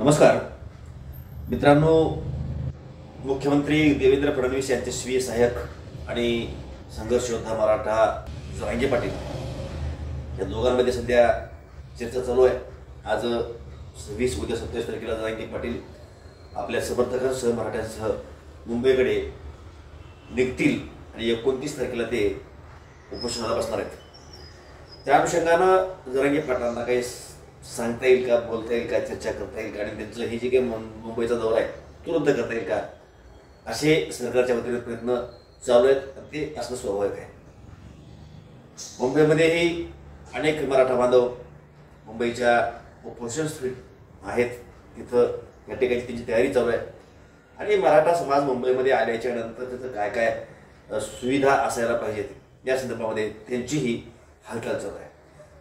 नमस्कार मित्रांनो, मुख्यमंत्री देवेंद्र फडणवीस यांचे स्वीय सहाय्यक आणि संघर्ष योद्धा मराठा जरांगे पाटील या दोघांमध्ये सध्या चर्चा चालू आहे। आज 26 उद्या 27 तारखेला जरांगे पाटील आपल्या समर्थकांसह मराठ्यांसह मुंबईकडे निघतील आणि 29 तारखेला ते उपोषणाला बसणार आहेत। त्या अनुषंगानं जरांगे पाटलांना काही सांगता येईल का, बोलता येईल का, चर्चा करता येईल का आणि त्यांचं हे जे काही मुंबईचा दौरा आहे तो रद्द करता येईल का, असे सरकारच्या वतीने प्रयत्न चालू आहेत। ते असणं स्वाभाविक आहे। मुंबईमध्येही अनेक मराठा बांधव मुंबईच्या उपोषण स्थळी आहेत, तिथं या ठिकाणी त्यांची तयारी चालू आहे आणि मराठा समाज मुंबईमध्ये आल्याच्या नंतर तिथं काय काय सुविधा असायला पाहिजेत या संदर्भामध्ये त्यांचीही हालचाल चालू आहे।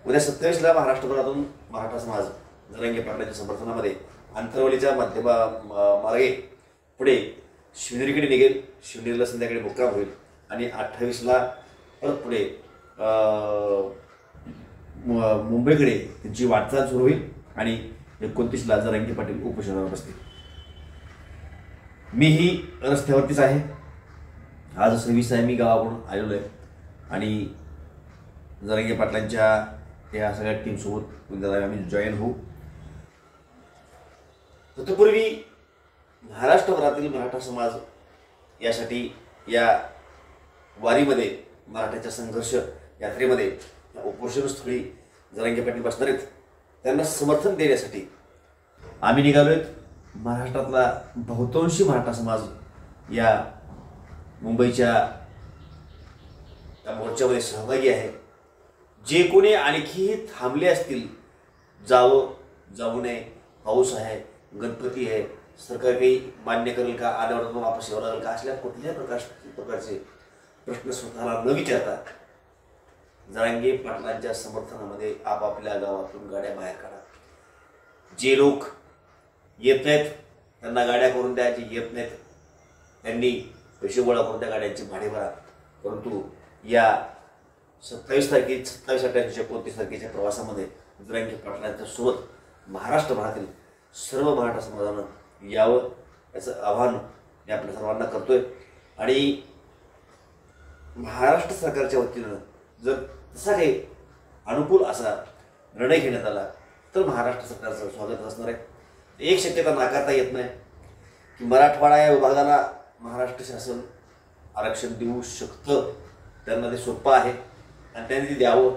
उद्या 27ला महाराष्ट्रभरातून मराठा समाज जरांगे पाटलांच्या समर्थनामध्ये आंतरवलीच्या मार्गे पुढे शिवनेरीकडे निघेल। शिवनेरीला संध्याकाळी मुक्काम होईल आणि 28ला परत पुढे मुंबईकडे त्यांची वाटचाल सुरू होईल आणि 29ला जरांगे पाटील उपोषणावर बसतील। मीही रस्त्यावरतीच आहे। आज 26 आहे, मी गावाकडून आलेलो आहे आणि जरांगे पाटलांच्या या सगळ्या टीमसोबत उद्या आम्ही जॉईन होऊ। तत्पूर्वी महाराष्ट्रभरातील मराठा समाज यासाठी या वारीमध्ये, मराठ्याच्या संघर्ष यात्रेमध्ये, उपोषणस्थळी जरांगे पाटील बसणार आहेत। त्यांना समर्थन देण्यासाठी आम्ही निघालो आहेत। महाराष्ट्रातला बहुतांशी मराठा समाज या मुंबईच्या मोर्चामध्ये सहभागी आहे। जे कोणी आणखीही थांबले असतील, जाऊ नये, पाऊस आहे, गणपती आहे, सरकार काही मान्य करेल का, आल्यावर वापस यावं लागेल का, असल्या कुठल्याही प्रकारचे प्रश्न स्वतःला न विचारता जरांगे पाटलांच्या समर्थनामध्ये आपापल्या गावातून गाड्या बाहेर काढा। जे लोक येत नाहीत त्यांना गाड्या करून द्या, जे येत नाहीत त्यांनी पैसे गोळा करून त्या गाड्यांची भाडे भरा। परंतु या 27 तारखे, 27, 28, 29 तारखेच्या प्रवासामध्ये जरांगे पाटलांच्या सोबत महाराष्ट्रभरातील सर्व मराठा समाजानं यावं याचं आवाहन मी आपल्या सर्वांना करतोय। आणि महाराष्ट्र सरकारच्या वतीनं जर तसा काही अनुकूल असा निर्णय घेण्यात आला तर महाराष्ट्र सरकारचं स्वागत असणार आहे। एक शक्यता नाकारता येत नाही की मराठवाडा या विभागाला महाराष्ट्र शासन आरक्षण देऊ शकतं, त्यांना ते सोपं आहे आणि त्यांनी ते द्यावं।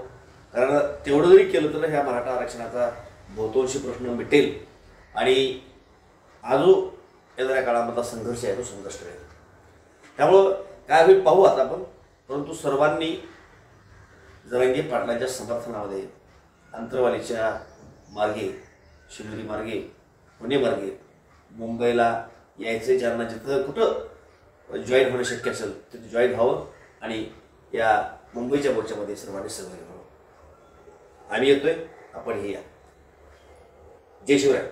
कारण तेवढं जरी केलं तर ह्या मराठा आरक्षणाचा बहुतांशी प्रश्न मिटेल आणि आजो येणाऱ्या काळामधला संघर्ष आहे तो संघर्ष राहील। त्यामुळं काय होईल पाहू आता आपण। परंतु सर्वांनी जरांगे पाटलांच्या समर्थनामध्ये आंतरवालीच्या मार्गे, शिवनेरी मार्गे, पुणे मार्गे मुंबईला यायचं। ज्यांना जिथं कुठं जॉईन होणं शक्य असेल तिथे जॉईन व्हावं आणि या मुंबईच्या मोर्चामध्ये सर्वांनी सहभागी व्हावं। आम्ही येतोय, आपणही या। जय शिवराय।